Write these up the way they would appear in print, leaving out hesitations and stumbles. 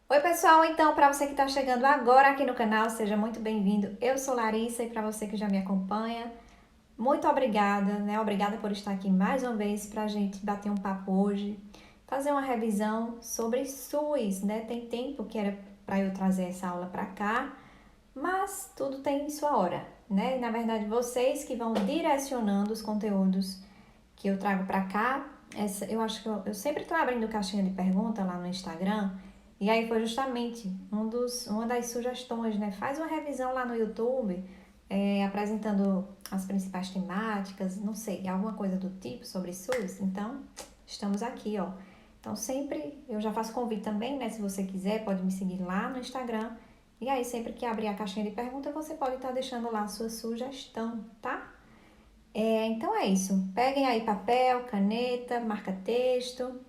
Oi pessoal, então para você que está chegando agora aqui no canal, seja muito bem-vindo. Eu sou Larissa e para você que já me acompanha, muito obrigada, né? Obrigada por estar aqui mais uma vez para a gente bater um papo hoje, fazer uma revisão sobre SUS, né? Tem tempo que era para eu trazer essa aula para cá, mas tudo tem sua hora, né? E, na verdade, vocês que vão direcionando os conteúdos que eu trago para cá. Eu acho que eu sempre estou abrindo caixinha de pergunta lá no Instagram, e aí foi justamente uma das sugestões, né? Faz uma revisão lá no YouTube, apresentando as principais temáticas, não sei, alguma coisa do tipo sobre SUS. Então, estamos aqui, ó. Então, sempre eu já faço convite também, né? Se você quiser, pode me seguir lá no Instagram. E aí, sempre que abrir a caixinha de pergunta, você pode estar deixando lá a sua sugestão, tá? Então é isso. Peguem aí papel, caneta, marca-texto,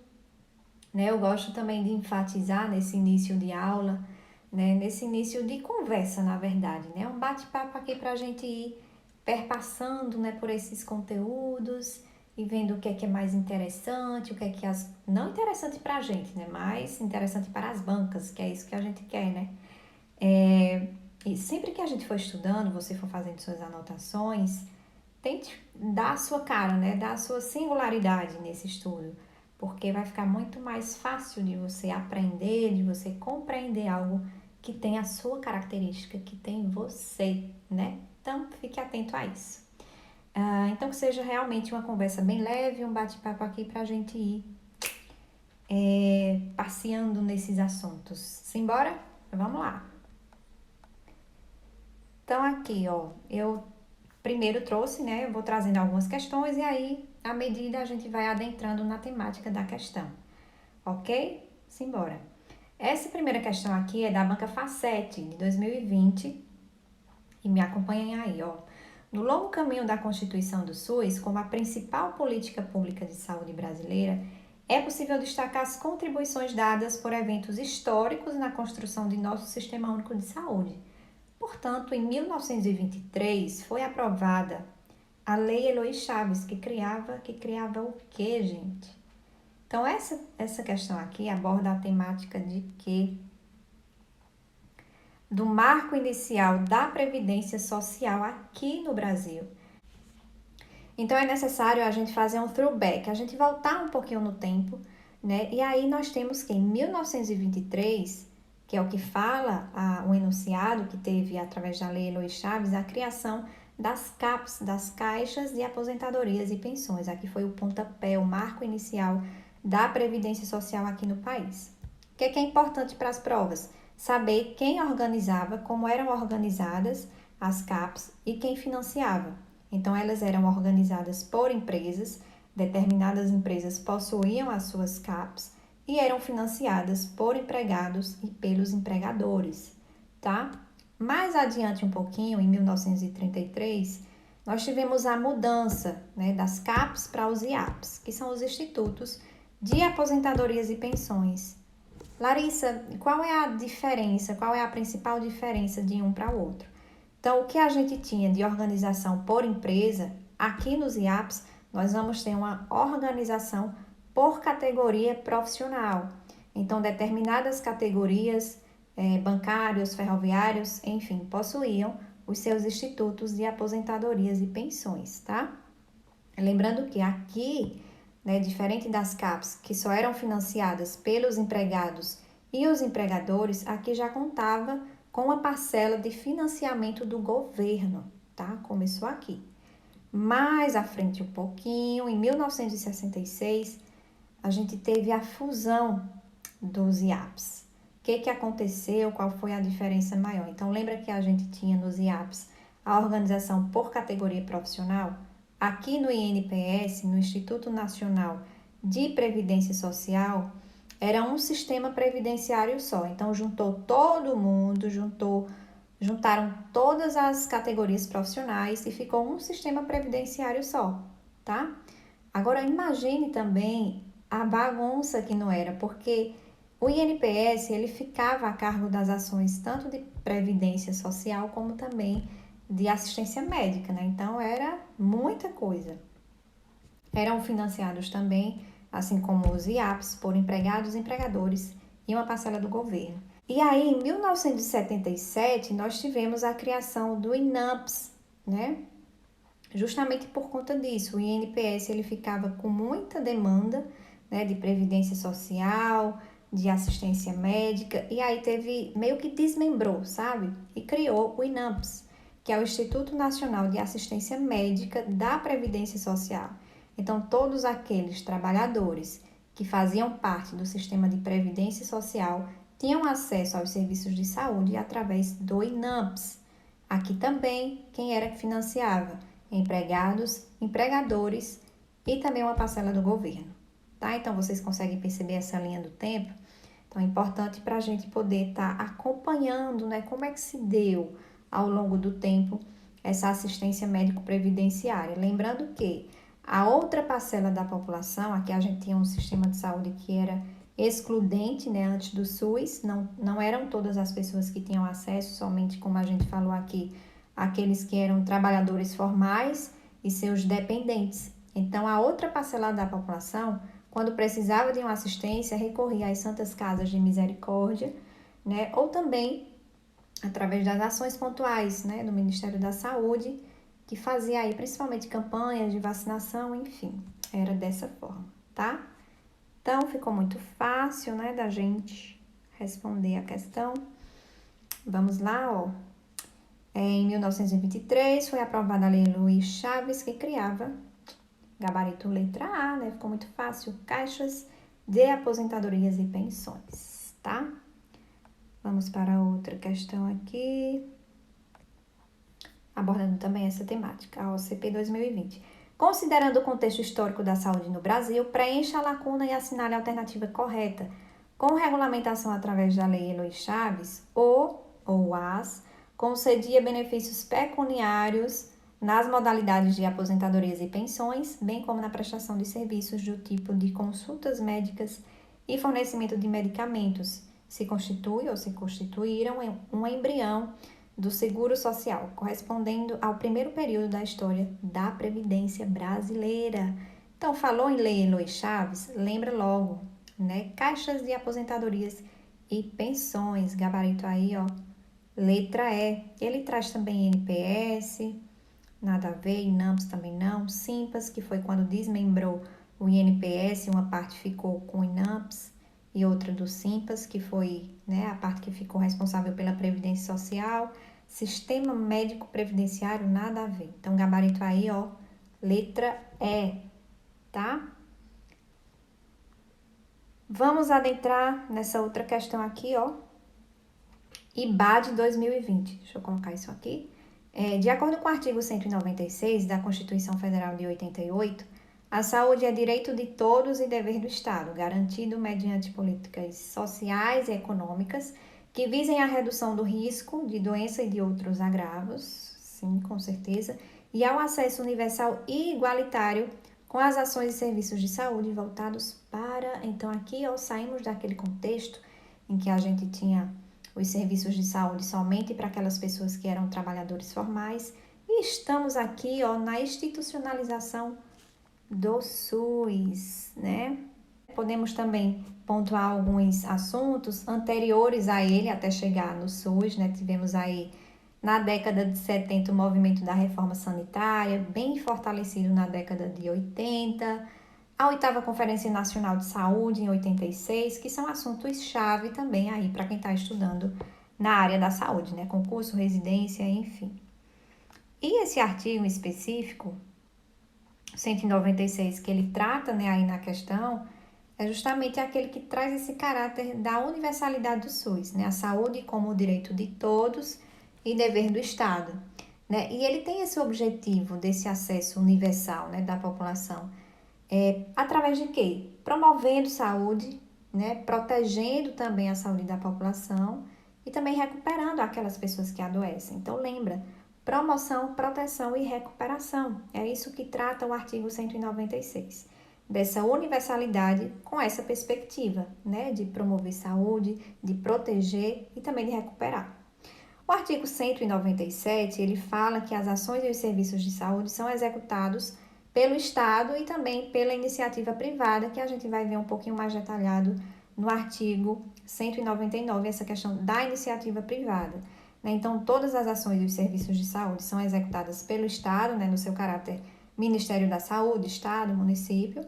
né? Eu gosto também de enfatizar nesse início de aula, né? Nesse início de conversa, na verdade, né? Um bate-papo aqui para a gente ir perpassando, né, por esses conteúdos e vendo o que é mais interessante, o que é não interessante para a gente, né? Mas interessante para as bancas, que é isso que a gente quer, né? E sempre que a gente for estudando, você for fazendo suas anotações, tente dar a sua cara, né? Dar a sua singularidade nesse estudo, porque vai ficar muito mais fácil de você aprender, de você compreender algo que tem a sua característica, que tem você, né? Então, fique atento a isso. Então, que seja realmente uma conversa bem leve, um bate-papo aqui para a gente ir passeando nesses assuntos. Simbora? Vamos lá. Então, aqui, ó, eu primeiro trouxe, né? Eu vou trazendo algumas questões e aí, à medida, a gente vai adentrando na temática da questão. Ok? Simbora. Essa primeira questão aqui é da banca Facete, de 2020, e me acompanhem aí, ó. No longo caminho da Constituição do SUS, como a principal política pública de saúde brasileira, é possível destacar as contribuições dadas por eventos históricos na construção de nosso Sistema Único de Saúde. Portanto, em 1923 foi aprovada a Lei Eloy Chaves, que criava o quê, gente? Então, essa questão aqui aborda a temática de quê? Do marco inicial da Previdência Social aqui no Brasil. Então, é necessário a gente fazer um throwback, a gente voltar um pouquinho no tempo, né? E aí nós temos que em 1923, que é o que fala o enunciado que teve através da Lei Eloy Chaves, a criação das CAPs, das Caixas de Aposentadorias e Pensões. Aqui foi o pontapé, o marco inicial da Previdência Social aqui no país. O que é importante para as provas? Saber quem organizava, como eram organizadas as CAPs e quem financiava. Então, elas eram organizadas por empresas, determinadas empresas possuíam as suas CAPs e eram financiadas por empregados e pelos empregadores, tá? Mais adiante um pouquinho, em 1933, nós tivemos a mudança, né, das CAPs para os IAPs, que são os Institutos de Aposentadorias e Pensões. Larissa, qual é a diferença, qual é a principal diferença de um para o outro? Então, o que a gente tinha de organização por empresa, aqui nos IAPs, nós vamos ter uma organização por categoria profissional. Então, determinadas categorias, bancários, ferroviários, enfim, possuíam os seus institutos de aposentadorias e pensões, tá? Lembrando que aqui, né, diferente das CAPs, que só eram financiadas pelos empregados e os empregadores, aqui já contava com uma parcela de financiamento do governo, tá? Começou aqui. Mais à frente um pouquinho, em 1966, a gente teve a fusão dos IAPs. O que aconteceu? Qual foi a diferença maior? Então, lembra que a gente tinha nos IAPs a organização por categoria profissional? Aqui no INPS, no Instituto Nacional de Previdência Social, era um sistema previdenciário só. Então, juntou todo mundo, juntaram todas as categorias profissionais e ficou um sistema previdenciário só, tá? Agora, imagine também a bagunça que não era, porque o INPS, ele ficava a cargo das ações tanto de previdência social como também de assistência médica, né? Então, era muita coisa. Eram financiados também, assim como os IAPs, por empregados, empregadores e uma parcela do governo. E aí, em 1977, nós tivemos a criação do INAMPS, né? Justamente por conta disso, o INPS ele ficava com muita demanda, né, de previdência social, de assistência médica, e aí teve, meio que desmembrou, sabe? E criou o INAMPS, que é o Instituto Nacional de Assistência Médica da Previdência Social. Então, todos aqueles trabalhadores que faziam parte do sistema de previdência social tinham acesso aos serviços de saúde através do INAMPS. Aqui também, quem era que financiava? Empregados, empregadores e também uma parcela do governo, tá? Então, vocês conseguem perceber essa linha do tempo? Então, é importante para a gente poder estar acompanhando, né, como é que se deu ao longo do tempo essa assistência médico-previdenciária. Lembrando que a outra parcela da população, aqui a gente tinha um sistema de saúde que era excludente, né, antes do SUS, não eram todas as pessoas que tinham acesso, somente como a gente falou aqui, aqueles que eram trabalhadores formais e seus dependentes. Então, a outra parcela da população, quando precisava de uma assistência, recorria às Santas Casas de Misericórdia, né, ou também através das ações pontuais, né, do Ministério da Saúde, que fazia aí principalmente campanhas de vacinação, enfim, era dessa forma, tá? Então, ficou muito fácil, né, da gente responder a questão. Vamos lá, ó. Em 1923, foi aprovada a Lei Luiz Chaves, que criava, gabarito letra A, né, ficou muito fácil, caixas de aposentadorias e pensões, tá? Vamos para outra questão aqui, abordando também essa temática, a OCP 2020. Considerando o contexto histórico da saúde no Brasil, preencha a lacuna e assinale a alternativa correta. Com regulamentação através da Lei Eloy Chaves, ou as concedia benefícios pecuniários nas modalidades de aposentadorias e pensões, bem como na prestação de serviços do tipo de consultas médicas e fornecimento de medicamentos. Se constitui ou se constituíram um embrião do Seguro Social, correspondendo ao primeiro período da história da Previdência brasileira. Então, falou em Lei Eloy Chaves, lembra logo, né? Caixas de aposentadorias e pensões, gabarito aí, ó, letra E. Ele traz também INPS, nada a ver, INAMPS também não, SIMPAS, que foi quando desmembrou o INPS, uma parte ficou com o INAMPS e outra do SIMPAS, que foi, né, a parte que ficou responsável pela Previdência Social. Sistema Médico Previdenciário, nada a ver. Então, gabarito aí, ó, letra E, tá? Vamos adentrar nessa outra questão aqui, ó. IBAD 2020. Deixa eu colocar isso aqui. De acordo com o artigo 196 da Constituição Federal de 88, a saúde é direito de todos e dever do Estado, garantido mediante políticas sociais e econômicas que visem a redução do risco de doença e de outros agravos, sim, com certeza, e ao acesso universal e igualitário com as ações e serviços de saúde voltados para... Então, aqui, ó, saímos daquele contexto em que a gente tinha os serviços de saúde somente para aquelas pessoas que eram trabalhadores formais e estamos aqui, ó, na institucionalização do SUS, né? Podemos também pontuar alguns assuntos anteriores a ele, até chegar no SUS, né? Tivemos aí, na década de 70, o movimento da reforma sanitária, bem fortalecido na década de 80, a 8ª Conferência Nacional de Saúde, em 86, que são assuntos-chave também aí para quem está estudando na área da saúde, né? Concurso, residência, enfim. E esse artigo específico, 196, que ele trata, né, aí na questão, é justamente aquele que traz esse caráter da universalidade do SUS, né? A saúde como direito de todos e dever do Estado, né? E ele tem esse objetivo desse acesso universal, né, da população. Através de quê? Promovendo saúde, né? Protegendo também a saúde da população e também recuperando aquelas pessoas que adoecem. Então, lembra, promoção, proteção e recuperação. É isso que trata o artigo 196. Dessa universalidade com essa perspectiva, né, de promover saúde, de proteger e também de recuperar. O artigo 197, ele fala que as ações e os serviços de saúde são executados pelo Estado e também pela iniciativa privada, que a gente vai ver um pouquinho mais detalhado no artigo 199, essa questão da iniciativa privada. Né? Então, todas as ações e os serviços de saúde são executadas pelo Estado, né, no seu caráter Ministério da Saúde, Estado, município.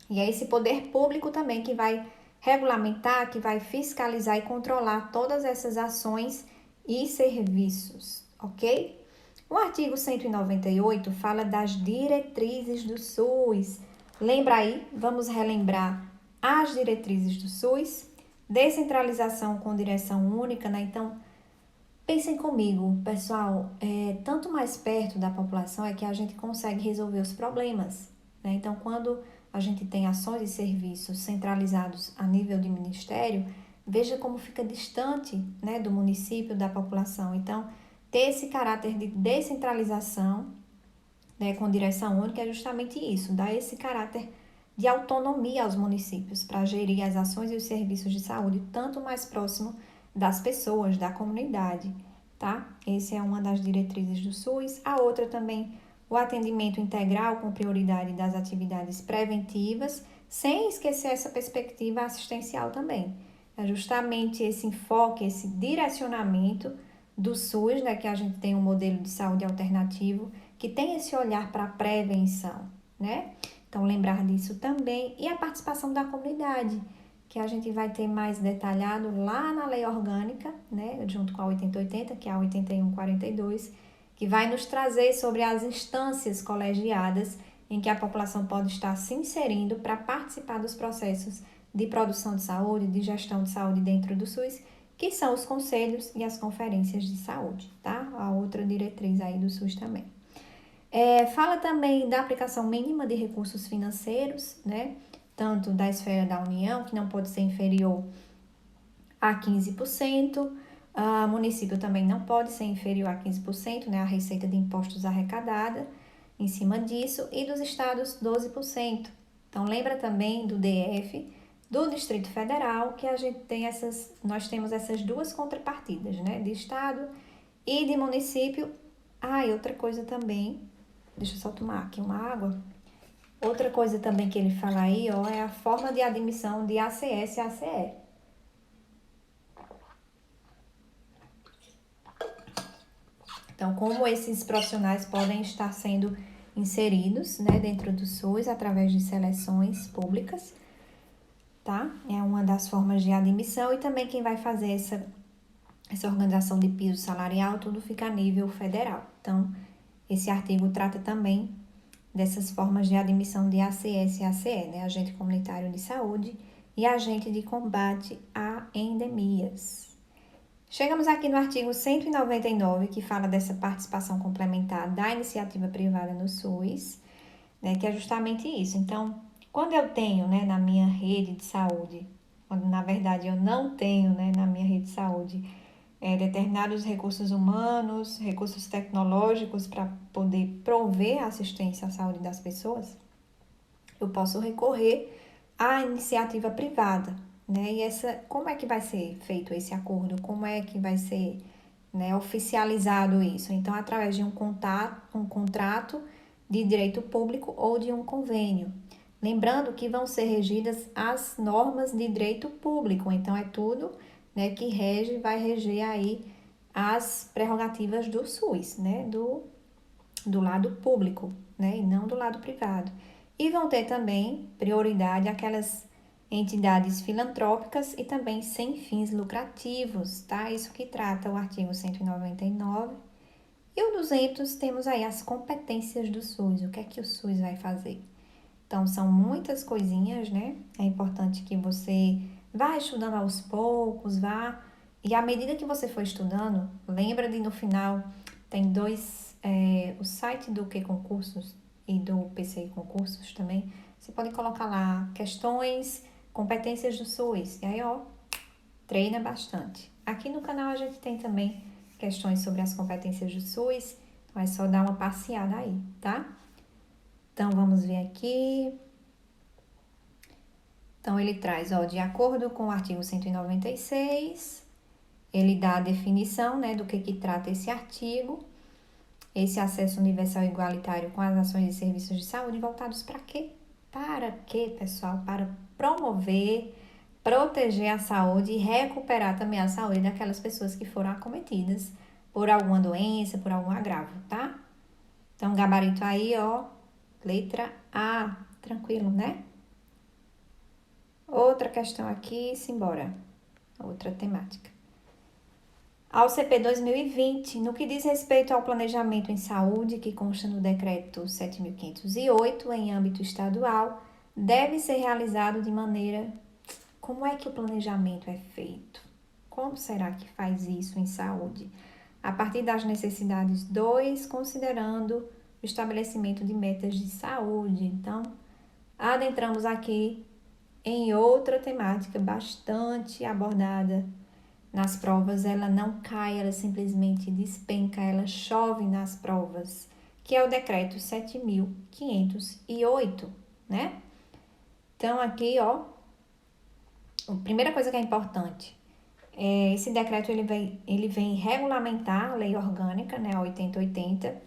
E é esse poder público também que vai regulamentar, que vai fiscalizar e controlar todas essas ações e serviços, ok? O artigo 198 fala das diretrizes do SUS. Lembra aí? Vamos relembrar as diretrizes do SUS. Descentralização com direção única, né? Então, pensem comigo, pessoal, tanto mais perto da população é que a gente consegue resolver os problemas, né? Então, quando a gente tem ações e serviços centralizados a nível de ministério, veja como fica distante, né, do município, da população. Então, ter esse caráter de descentralização, né, com direção única é justamente isso, dar esse caráter de autonomia aos municípios para gerir as ações e os serviços de saúde, tanto mais próximo das pessoas, da comunidade, tá? Essa é uma das diretrizes do SUS. A outra também, o atendimento integral com prioridade das atividades preventivas, sem esquecer essa perspectiva assistencial também. É justamente esse enfoque, esse direcionamento do SUS, né, que a gente tem um modelo de saúde alternativo, que tem esse olhar para a prevenção, né? Então, lembrar disso também. E a participação da comunidade, que a gente vai ter mais detalhado lá na lei orgânica, né, junto com a 8080, que é a 8142, que vai nos trazer sobre as instâncias colegiadas em que a população pode estar se inserindo para participar dos processos de produção de saúde, de gestão de saúde dentro do SUS, que são os conselhos e as conferências de saúde, tá? A outra diretriz aí do SUS também. Fala também da aplicação mínima de recursos financeiros, né? Tanto da esfera da União, que não pode ser inferior a 15%, o município também não pode ser inferior a 15%, né? A receita de impostos arrecadada em cima disso, e dos estados 12%. Então, lembra também do DF, do Distrito Federal, que a gente tem nós temos essas duas contrapartidas, né? De estado e de município. E outra coisa também, deixa eu só tomar aqui uma água. Outra coisa também que ele fala aí, ó, é a forma de admissão de ACS e ACE. Então, como esses profissionais podem estar sendo inseridos, né, dentro do SUS através de seleções públicas, tá? É uma das formas de admissão, e também quem vai fazer essa organização de piso salarial, tudo fica a nível federal. Então, esse artigo trata também dessas formas de admissão de ACS e ACE, né? Agente comunitário de saúde e agente de combate a endemias. Chegamos aqui no artigo 199, que fala dessa participação complementar da iniciativa privada no SUS, né? Que é justamente isso. Então, quando eu tenho, né, na minha rede de saúde, quando na verdade eu não tenho, né, na minha rede de saúde, determinados recursos humanos, recursos tecnológicos para poder prover assistência à saúde das pessoas, eu posso recorrer à iniciativa privada, né? E como é que vai ser feito esse acordo? Como é que vai ser, né, oficializado isso? Então, através de um contrato de direito público ou de um convênio. Lembrando que vão ser regidas as normas de direito público, então é tudo, né, que vai reger aí as prerrogativas do SUS, né, do lado público, né, e não do lado privado. E vão ter também prioridade aquelas entidades filantrópicas e também sem fins lucrativos, tá? Isso que trata o artigo 199. E o 200, temos aí as competências do SUS, o que é que o SUS vai fazer? Então, são muitas coisinhas, né? É importante que você vá estudando aos poucos, e à medida que você for estudando, lembra de no final, tem o site do Que Concursos e do PCI Concursos também, você pode colocar lá questões, competências do SUS, e aí, ó, treina bastante. Aqui no canal a gente tem também questões sobre as competências do SUS, então é só dar uma passeada aí, tá? Então, vamos ver aqui. Então, ele traz, ó, de acordo com o artigo 196, ele dá a definição, né, do que trata esse artigo. Esse acesso universal e igualitário com as ações e serviços de saúde voltados para quê? Para quê, pessoal? Para promover proteger a saúde e recuperar também a saúde daquelas pessoas que foram acometidas por alguma doença, por algum agravo, tá? Então, gabarito aí, ó, letra A, tranquilo, né? Outra questão aqui, simbora. Outra temática. Ao CP 2020, no que diz respeito ao planejamento em saúde, que consta no decreto 7.508, em âmbito estadual, deve ser realizado de maneira... Como é que o planejamento é feito? Como será que faz isso em saúde? A partir das necessidades 2, considerando o estabelecimento de metas de saúde. Então, adentramos aqui em outra temática bastante abordada nas provas. Ela não cai, ela simplesmente despenca, ela chove nas provas, que é o decreto 7.508, né? Então, aqui, ó, a primeira coisa que é importante, esse decreto ele vem regulamentar a lei orgânica, né, a 8080.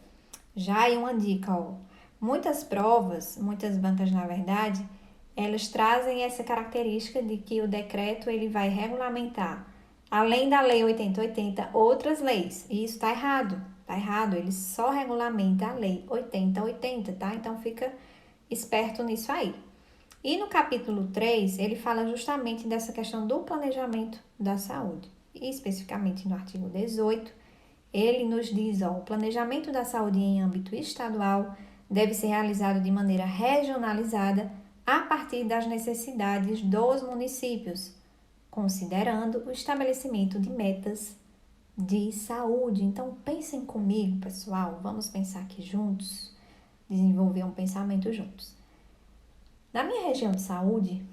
Já aí uma dica, ó, muitas provas, muitas bancas na verdade, elas trazem essa característica de que o decreto ele vai regulamentar, além da lei 8080, outras leis. E isso tá errado, ele só regulamenta a lei 8080, tá? Então fica esperto nisso aí. E no capítulo 3, ele fala justamente dessa questão do planejamento da saúde. E especificamente no artigo 18, ele nos diz, ó, o planejamento da saúde em âmbito estadual deve ser realizado de maneira regionalizada a partir das necessidades dos municípios, considerando o estabelecimento de metas de saúde. Então, pensem comigo, pessoal, vamos pensar aqui juntos, desenvolver um pensamento juntos. Na minha região de saúde,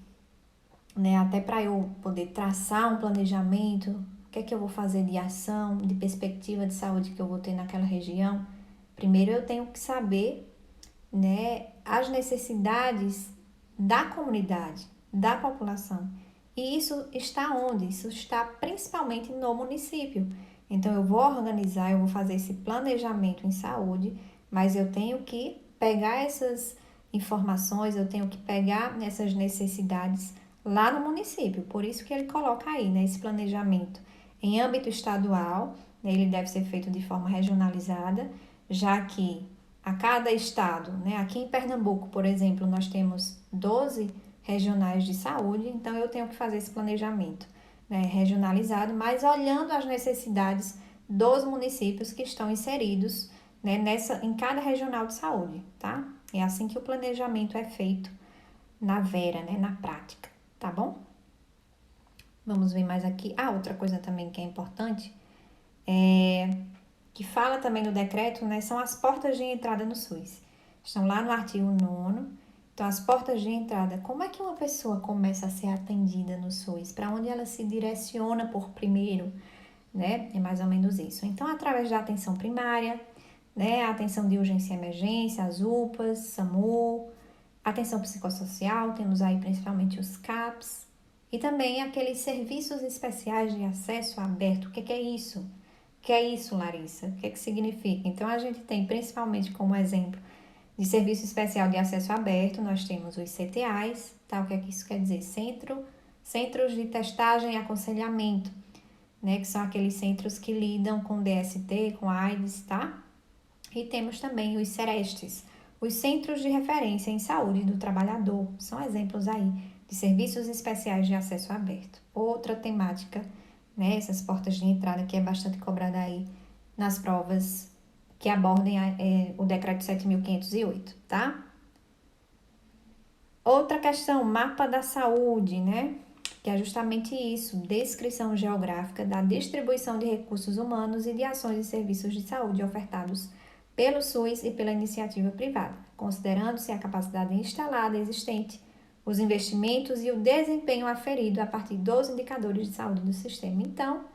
né, até para eu poder traçar um planejamento, o que é que eu vou fazer de ação, de perspectiva de saúde que eu vou ter naquela região, primeiro eu tenho que saber, né, as necessidades da comunidade, da população. E isso está onde? Isso está principalmente no município. Então eu vou organizar, eu vou fazer esse planejamento em saúde, mas eu tenho que pegar essas informações, eu tenho que pegar essas necessidades lá no município. Por isso que ele coloca aí, né, esse planejamento em âmbito estadual, né, ele deve ser feito de forma regionalizada, já que a cada estado, né, aqui em Pernambuco, por exemplo, nós temos 12 regionais de saúde, então eu tenho que fazer esse planejamento, né, regionalizado, mas olhando as necessidades dos municípios que estão inseridos, né, em cada regional de saúde, tá? É assim que o planejamento é feito na vera, né, na prática, tá bom? Vamos ver mais aqui. Outra coisa também que é importante, que fala também no decreto, né, são as portas de entrada no SUS. Estão lá no artigo 9º. Então, as portas de entrada, como é que uma pessoa começa a ser atendida no SUS? Para onde ela se direciona por primeiro, né? É mais ou menos isso. Então, através da atenção primária, né, a atenção de urgência e emergência, as UPAs, SAMU, atenção psicossocial, temos aí principalmente os CAPs, e também aqueles serviços especiais de acesso aberto. O que é isso? O que é isso, Larissa? O que é que significa? Então, a gente tem principalmente como exemplo de serviço especial de acesso aberto, nós temos os CTAs, tá? O que é que isso quer dizer? Centros de testagem e aconselhamento, né? Que são aqueles centros que lidam com DST, com AIDS, tá? E temos também os CERESTs, os Centros de Referência em Saúde do Trabalhador. São exemplos aí de serviços especiais de acesso aberto. Outra temática, né? Essas portas de entrada que é bastante cobrada aí nas provas que abordem o decreto 7.508, tá? Outra questão, mapa da saúde, né? Que é justamente isso, descrição geográfica da distribuição de recursos humanos e de ações e serviços de saúde ofertados pelo SUS e pela iniciativa privada, considerando-se a capacidade instalada existente, os investimentos e o desempenho aferido a partir dos indicadores de saúde do sistema. Então,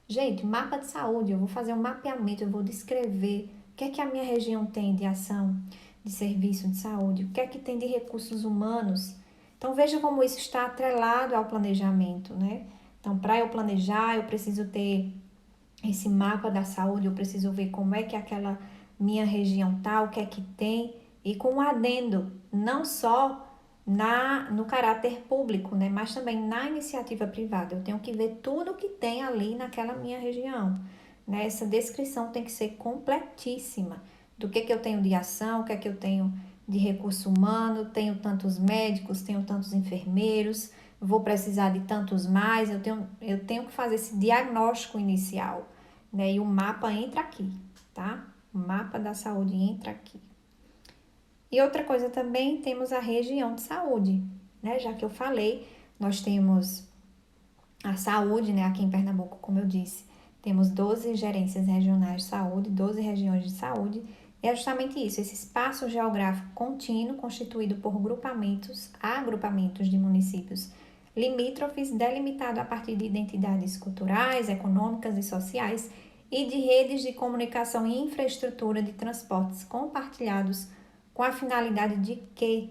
gente, mapa de saúde, eu vou fazer um mapeamento, eu vou descrever o que é que a minha região tem de ação, de serviço de saúde, o que é que tem de recursos humanos. Então, veja como isso está atrelado ao planejamento, né? Então, para eu planejar, eu preciso ter esse mapa da saúde, eu preciso ver como é que aquela minha região tá, o que é que tem, e com um adendo, não só no caráter público, né? Mas também na iniciativa privada. Eu tenho que ver tudo que tem ali naquela minha região, né? Essa descrição tem que ser completíssima do que eu tenho de ação, o que é que eu tenho de recurso humano, tenho tantos médicos, tenho tantos enfermeiros, vou precisar de tantos mais, eu tenho que fazer esse diagnóstico inicial, né? E o mapa entra aqui, tá? O mapa da saúde entra aqui. E outra coisa também, temos a região de saúde, né? Já que eu falei, nós temos a saúde, né? Aqui em Pernambuco, como eu disse, temos 12 gerências regionais de saúde, 12 regiões de saúde. E é justamente isso, esse espaço geográfico contínuo constituído por agrupamentos de municípios limítrofes, delimitado a partir de identidades culturais, econômicas e sociais e de redes de comunicação e infraestrutura de transportes compartilhados com a finalidade de quê?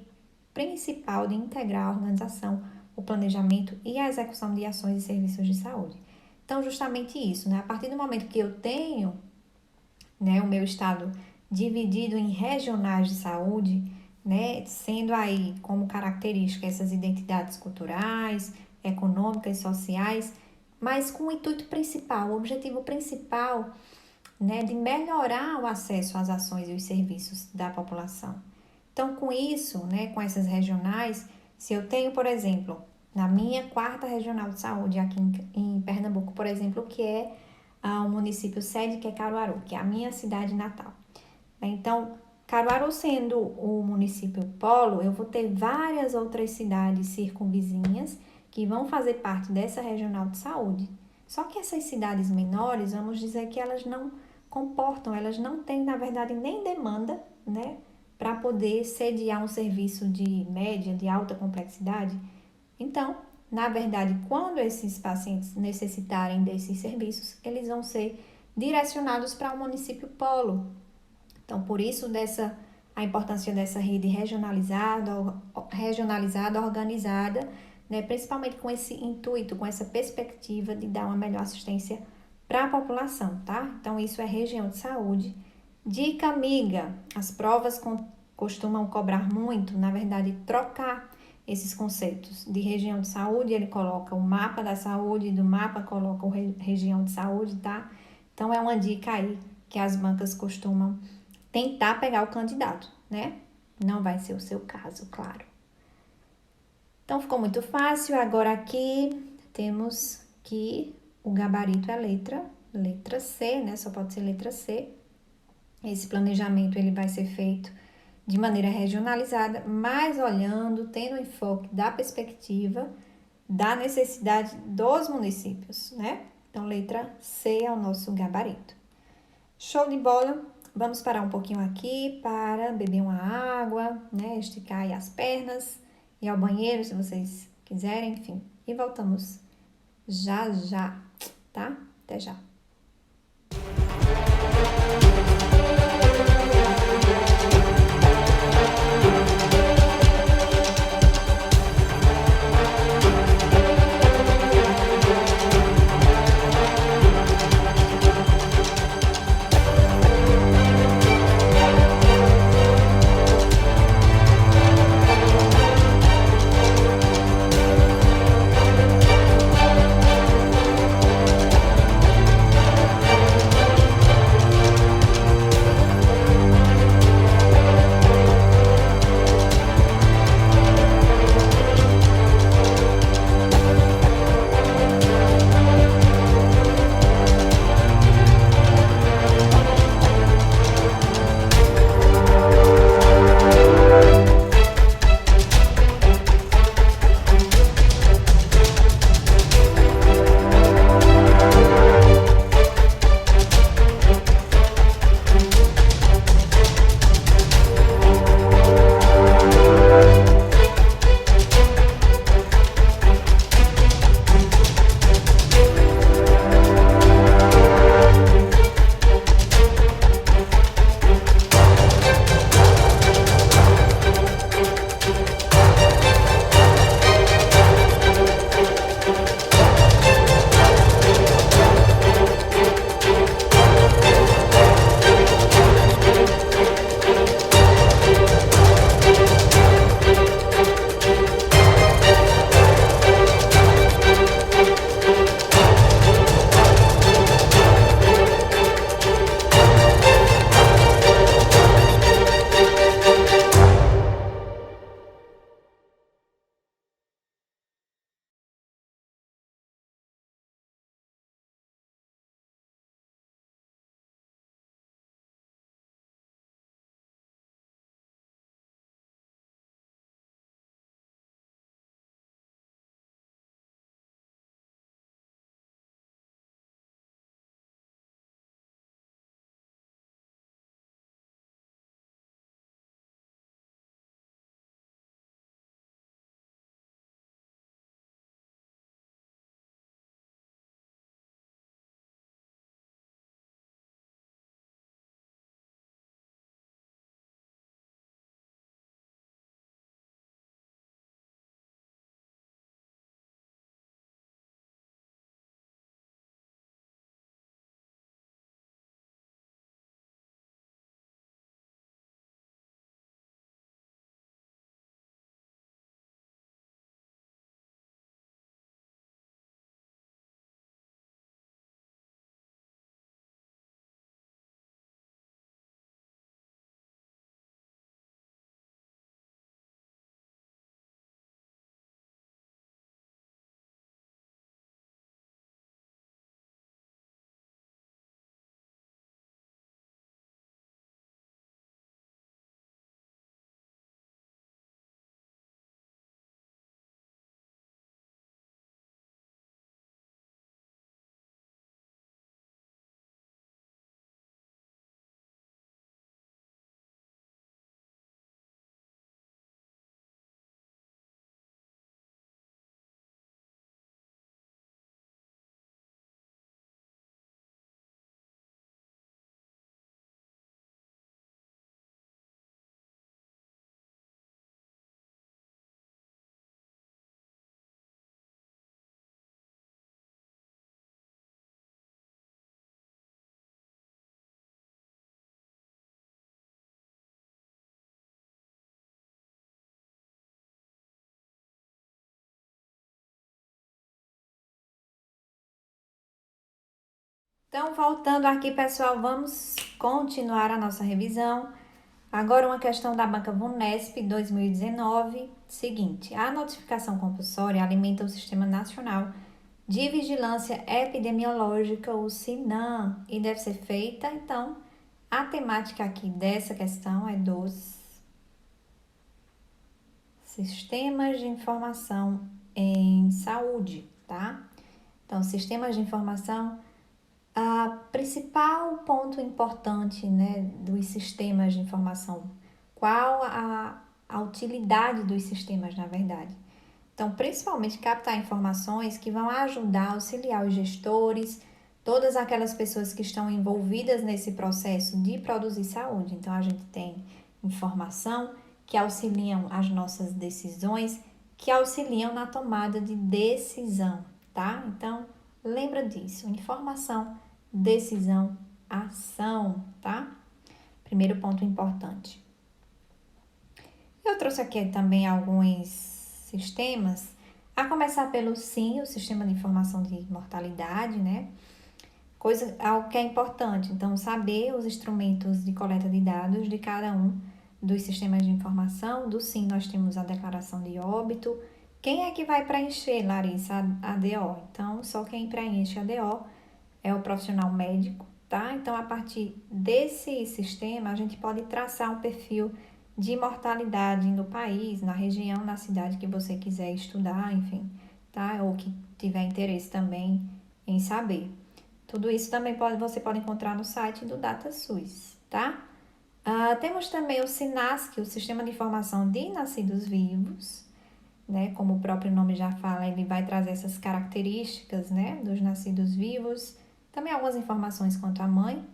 Principal de integrar a organização, o planejamento e a execução de ações e serviços de saúde. Então, justamente isso, né? A partir do momento que eu tenho, né, o meu estado dividido em regionais de saúde, né, sendo aí como característica essas identidades culturais, econômicas e sociais, mas com o intuito principal, o objetivo principal, né, de melhorar o acesso às ações e os serviços da população. Então, com isso, né, com essas regionais, se eu tenho, por exemplo, na minha 4ª Regional de Saúde aqui em Pernambuco, por exemplo, que é o município sede, que é Caruaru, que é a minha cidade natal. Então, Caruaru sendo o município polo, eu vou ter várias outras cidades circunvizinhas que vão fazer parte dessa regional de saúde. Só que essas cidades menores, vamos dizer que elas não comportam, elas não têm, na verdade, nem demanda, né, para poder sediar um serviço de média, de alta complexidade. Então, na verdade, quando esses pacientes necessitarem desses serviços, eles vão ser direcionados para o município polo. Então, por isso, a importância dessa rede regionalizada, organizada, né, principalmente com esse intuito, com essa perspectiva de dar uma melhor assistência para a população, tá? Então, isso é região de saúde. Dica amiga, as provas costumam cobrar muito, na verdade, trocar esses conceitos. De região de saúde, ele coloca o mapa da saúde, do mapa coloca o região de saúde, tá? Então, é uma dica aí que as bancas costumam tentar pegar o candidato, né? Não vai ser o seu caso, claro. Então, ficou muito fácil. Agora aqui temos que o gabarito é letra C, né? Só pode ser letra C. Esse planejamento ele vai ser feito de maneira regionalizada, mas olhando, tendo enfoque da perspectiva da necessidade dos municípios, né? Então, letra C é o nosso gabarito. Show de bola! Vamos parar um pouquinho aqui para beber uma água, né? Esticar aí as pernas, ir ao banheiro se vocês quiserem, enfim. E voltamos já, tá? Até já! Então, voltando aqui, pessoal, vamos continuar a nossa revisão. Agora, uma questão da Banca Vunesp 2019. Seguinte: a notificação compulsória alimenta o Sistema Nacional de Vigilância Epidemiológica, o SINAM, e deve ser feita. Então, a temática aqui dessa questão é dos sistemas de informação em saúde, tá? Então, sistemas de informação. A principal ponto importante, né, dos sistemas de informação, qual a utilidade dos sistemas, na verdade? Então, principalmente captar informações que vão ajudar, auxiliar os gestores, todas aquelas pessoas que estão envolvidas nesse processo de produzir saúde. Então, a gente tem informação que auxiliam as nossas decisões, que auxiliam na tomada de decisão, tá? Então, lembra disso, informação, decisão, ação, tá? Primeiro ponto importante. Eu trouxe aqui também alguns sistemas, a começar pelo SIM, o Sistema de Informação de Mortalidade, né? Algo que é importante, então, saber os instrumentos de coleta de dados de cada um dos sistemas de informação. Do SIM, nós temos a declaração de óbito. Quem é que vai preencher, Larissa, a DO? Então, só quem preenche a DO é o profissional médico, tá? Então, a partir desse sistema, a gente pode traçar um perfil de mortalidade no país, na região, na cidade que você quiser estudar, enfim, tá? Ou que tiver interesse também em saber. Tudo isso também você pode encontrar no site do DataSUS, tá? Temos também o SINASC, o Sistema de Informação de Nascidos Vivos, né? Como o próprio nome já fala, ele vai trazer essas características, né, dos nascidos vivos. Também algumas informações quanto à mãe.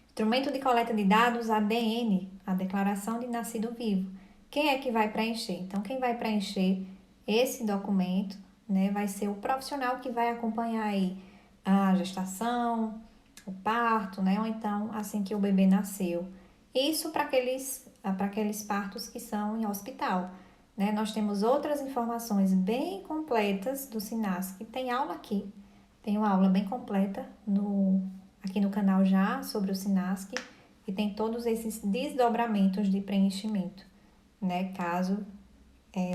Instrumento de coleta de dados, ADN, a Declaração de Nascido Vivo. Quem é que vai preencher? Então, quem vai preencher esse documento, né, vai ser o profissional que vai acompanhar aí a gestação, o parto, né, ou então assim que o bebê nasceu. Isso para aqueles partos que são em hospital, né? Nós temos outras informações bem completas do SINASC. Tem aula aqui, tem uma aula bem completa aqui no canal já sobre o SINASC e tem todos esses desdobramentos de preenchimento, né? Caso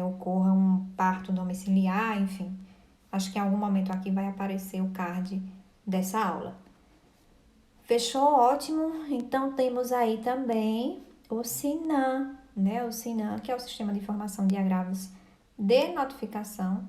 ocorra um parto domiciliar, enfim. Acho que em algum momento aqui vai aparecer o card dessa aula. Fechou? Ótimo. Então, temos aí também o SINAM, né? O SINAM, que é o Sistema de Informação de Agravos de Notificação,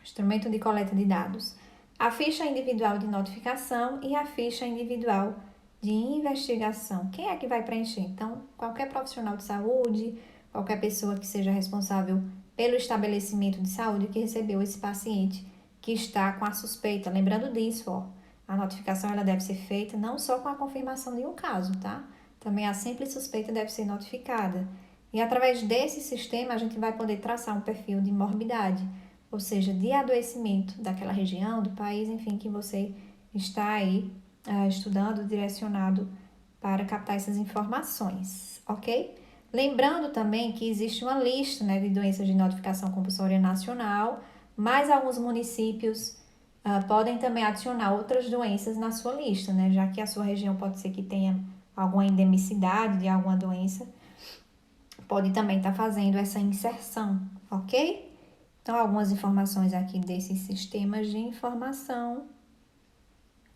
instrumento de coleta de dados, a ficha individual de notificação e a ficha individual de investigação. Quem é que vai preencher? Então, qualquer profissional de saúde, qualquer pessoa que seja responsável pelo estabelecimento de saúde que recebeu esse paciente que está com a suspeita. Lembrando disso, ó, a notificação ela deve ser feita não só com a confirmação de um caso, tá? Também a simples suspeita deve ser notificada. E através desse sistema a gente vai poder traçar um perfil de morbidade, ou seja, de adoecimento daquela região, do país, enfim, que você está aí estudando, direcionado para captar essas informações, ok? Lembrando também que existe uma lista, né, de doenças de notificação compulsória nacional, mas alguns municípios podem também adicionar outras doenças na sua lista, né, já que a sua região pode ser que tenha alguma endemicidade de alguma doença, pode também estar fazendo essa inserção, ok? Então, algumas informações aqui desses sistemas de informação.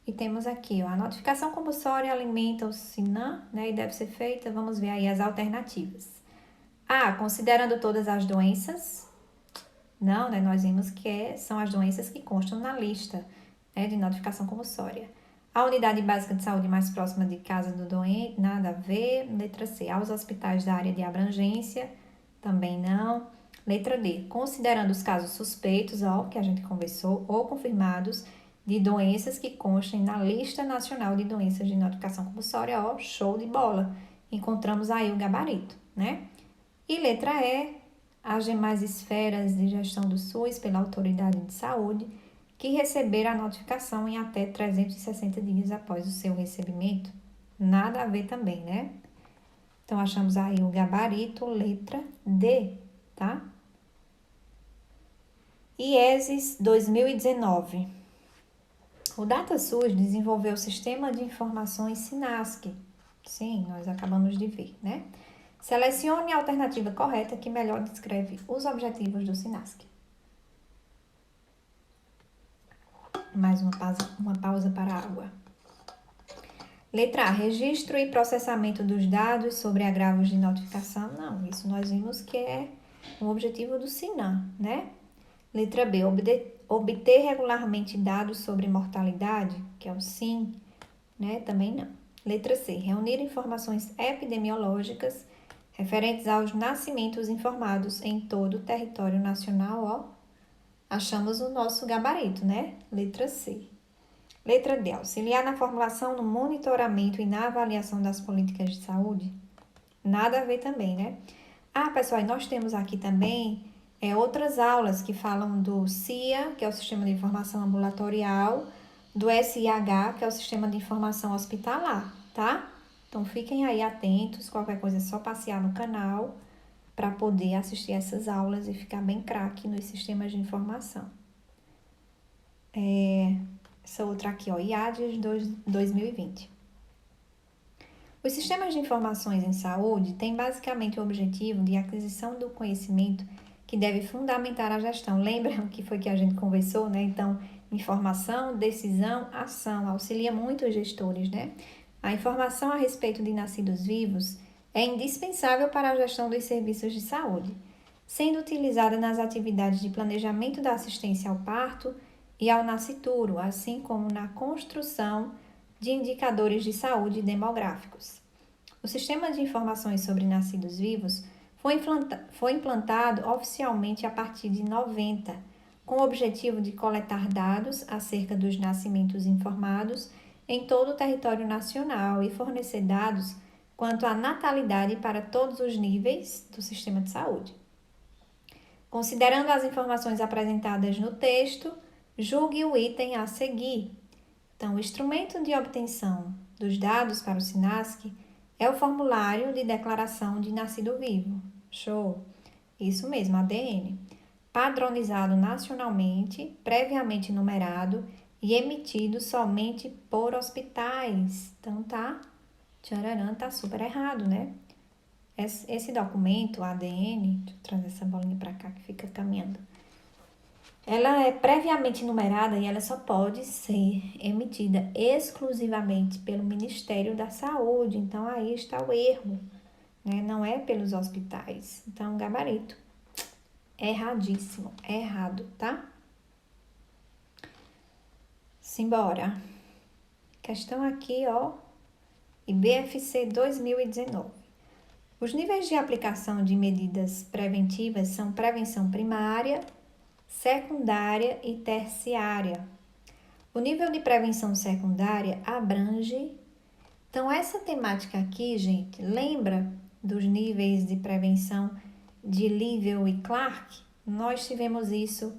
E temos aqui, ó, a notificação compulsória alimenta o SINAM, né, e deve ser feita, vamos ver aí as alternativas. Considerando todas as doenças, não, né, nós vimos que são as doenças que constam na lista, né, de notificação compulsória. A unidade básica de saúde mais próxima de casa do doente, nada a ver. Letra C, aos hospitais da área de abrangência, também não. Letra D, considerando os casos suspeitos, ó, que a gente conversou, ou confirmados, de doenças que constem na lista nacional de doenças de notificação compulsória, ó, show de bola. Encontramos aí o gabarito, né? E letra E, as demais esferas de gestão do SUS pela autoridade de saúde, que receberam a notificação em até 360 dias após o seu recebimento. Nada a ver também, né? Então, achamos aí o gabarito, letra D, tá? IESES 2019. O DataSUS desenvolveu o Sistema de Informações SINASC. Sim, nós acabamos de ver, né? Selecione a alternativa correta que melhor descreve os objetivos do SINASC. Mais uma pausa para a água. Letra A, registro e processamento dos dados sobre agravos de notificação. Não, isso nós vimos que é o objetivo do SINAM, né? Letra B, obter regularmente dados sobre mortalidade, que é o SIM, né? Também não. Letra C, reunir informações epidemiológicas referentes aos nascimentos informados em todo o território nacional, ó. Achamos o nosso gabarito, né? Letra C. Letra D, auxiliar na formulação, no monitoramento e na avaliação das políticas de saúde. Nada a ver também, né? Ah, pessoal, nós temos aqui também outras aulas que falam do SIA, que é o Sistema de Informação Ambulatorial, do SIH, que é o Sistema de Informação Hospitalar, tá? Então, fiquem aí atentos, qualquer coisa é só passear no canal para poder assistir essas aulas e ficar bem craque nos sistemas de informação. Essa outra aqui, ó, IADES 2020. Os sistemas de informações em saúde têm basicamente o objetivo de aquisição do conhecimento que deve fundamentar a gestão. Lembram que foi que a gente conversou, né? Então, informação, decisão, ação, auxilia muito os gestores, né? A informação a respeito de nascidos vivos é indispensável para a gestão dos serviços de saúde, sendo utilizada nas atividades de planejamento da assistência ao parto e ao nascituro, assim como na construção de indicadores de saúde demográficos. O Sistema de Informações sobre Nascidos Vivos foi implantado oficialmente a partir de 90, com o objetivo de coletar dados acerca dos nascimentos informados em todo o território nacional e fornecer dados quanto à natalidade para todos os níveis do sistema de saúde. Considerando as informações apresentadas no texto, julgue o item a seguir. Então, o instrumento de obtenção dos dados para o SINASC é o formulário de declaração de nascido vivo. Show! Isso mesmo, ADN. Padronizado nacionalmente, previamente numerado e emitido somente por hospitais. Então, tá super errado, né? Esse documento, ADN, deixa eu trazer essa bolinha para cá que fica caminhando. Ela é previamente numerada e ela só pode ser emitida exclusivamente pelo Ministério da Saúde. Então, aí está o erro, né? Não é pelos hospitais. Então, gabarito. Erradíssimo. Errado, tá? Simbora. Questão aqui, ó. IBFC 2019. Os níveis de aplicação de medidas preventivas são prevenção primária, secundária e terciária. O nível de prevenção secundária abrange... Então, essa temática aqui, gente, lembra dos níveis de prevenção de Livell e Clark? Nós tivemos isso,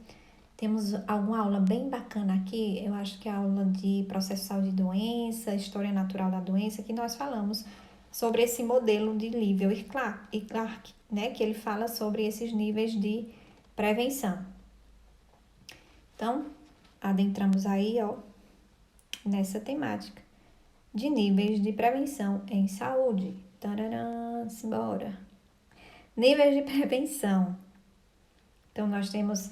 temos alguma aula bem bacana aqui, eu acho que é a aula de processual de doença, história natural da doença, que nós falamos sobre esse modelo de Livell e Clark, né? Que ele fala sobre esses níveis de prevenção. Então, adentramos aí, ó, nessa temática de níveis de prevenção em saúde. Tararã, simbora. Níveis de prevenção. Então, nós temos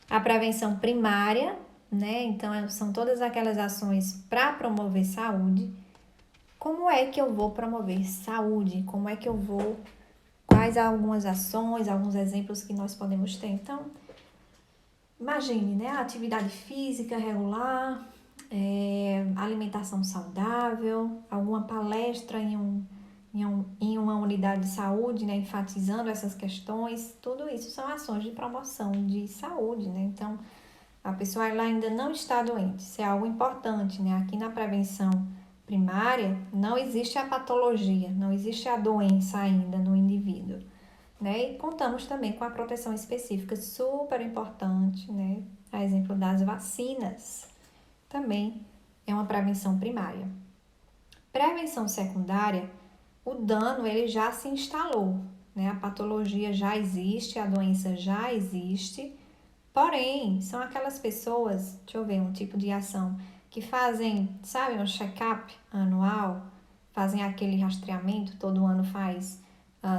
a prevenção primária, né? Então, são todas aquelas ações para promover saúde. Como é que eu vou promover saúde? Como é que eu vou... Quais algumas ações, alguns exemplos que nós podemos ter? Então, imagine, né? A atividade física regular, alimentação saudável, alguma palestra em uma unidade de saúde, né? Enfatizando essas questões. Tudo isso são ações de promoção de saúde, né? Então, a pessoa ela ainda não está doente. Isso é algo importante, né? Aqui na prevenção primária, não existe a patologia, não existe a doença ainda no indivíduo, né? E contamos também com a proteção específica, super importante, né? A exemplo das vacinas, também é uma prevenção primária. Prevenção secundária, o dano ele já se instalou, né? A patologia já existe, a doença já existe, porém, são aquelas pessoas, deixa eu ver, um tipo de ação que fazem, sabe, um check-up anual, fazem aquele rastreamento, todo ano faz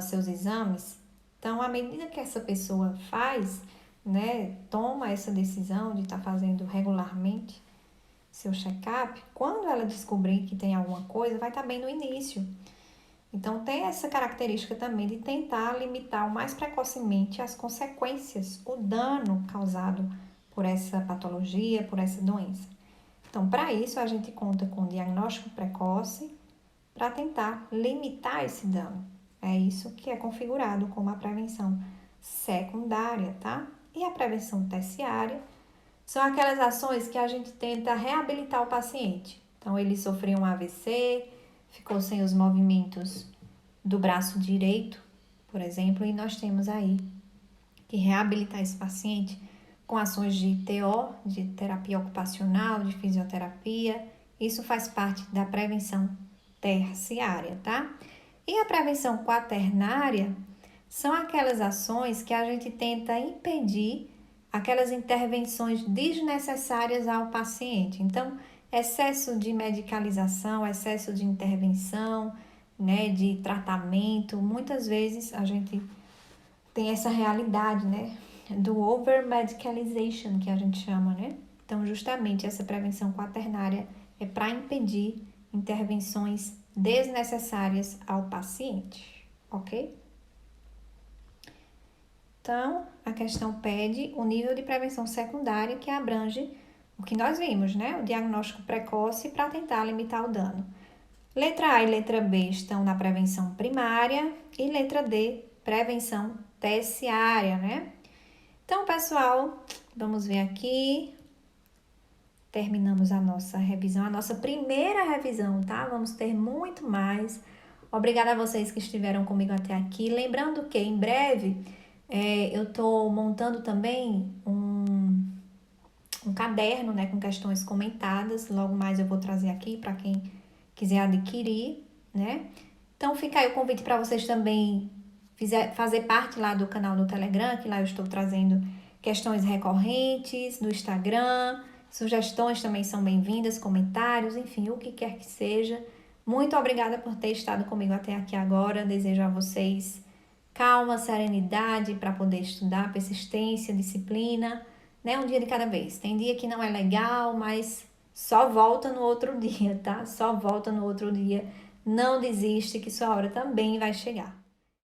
seus exames. Então, à medida que essa pessoa faz, né, toma essa decisão de estar fazendo regularmente seu check-up, quando ela descobrir que tem alguma coisa, vai estar bem no início. Então, tem essa característica também de tentar limitar o mais precocemente as consequências, o dano causado por essa patologia, por essa doença. Então, para isso, a gente conta com diagnóstico precoce para tentar limitar esse dano. É isso que é configurado como a prevenção secundária, tá? E a prevenção terciária são aquelas ações que a gente tenta reabilitar o paciente. Então, ele sofreu um AVC, ficou sem os movimentos do braço direito, por exemplo, e nós temos aí que reabilitar esse paciente com ações de TO, de terapia ocupacional, de fisioterapia. Isso faz parte da prevenção terciária, tá? E a prevenção quaternária são aquelas ações que a gente tenta impedir aquelas intervenções desnecessárias ao paciente. Então, excesso de medicalização, excesso de intervenção, né, de tratamento, muitas vezes a gente tem essa realidade, né, do over-medicalization, que a gente chama, né? Então, justamente essa prevenção quaternária é para impedir intervenções desnecessárias ao paciente, ok? Então, a questão pede o nível de prevenção secundária que abrange o que nós vimos, né? O diagnóstico precoce para tentar limitar o dano. Letra A e letra B estão na prevenção primária e letra D, prevenção terciária, né? Então, pessoal, vamos ver aqui. Terminamos a nossa revisão, a nossa primeira revisão, tá? Vamos ter muito mais. Obrigada a vocês que estiveram comigo até aqui. Lembrando que em breve eu tô montando também um caderno, né, com questões comentadas. Logo mais eu vou trazer aqui para quem quiser adquirir, né? Então fica aí o convite para vocês também fazer parte lá do canal do Telegram, que lá eu estou trazendo questões recorrentes, no Instagram, sugestões também são bem-vindas, comentários, enfim, o que quer que seja. Muito obrigada por ter estado comigo até aqui agora. Desejo a vocês calma, serenidade para poder estudar, persistência, disciplina, né? Um dia de cada vez. Tem dia que não é legal, mas só volta no outro dia, tá? Só volta no outro dia. Não desiste que sua hora também vai chegar.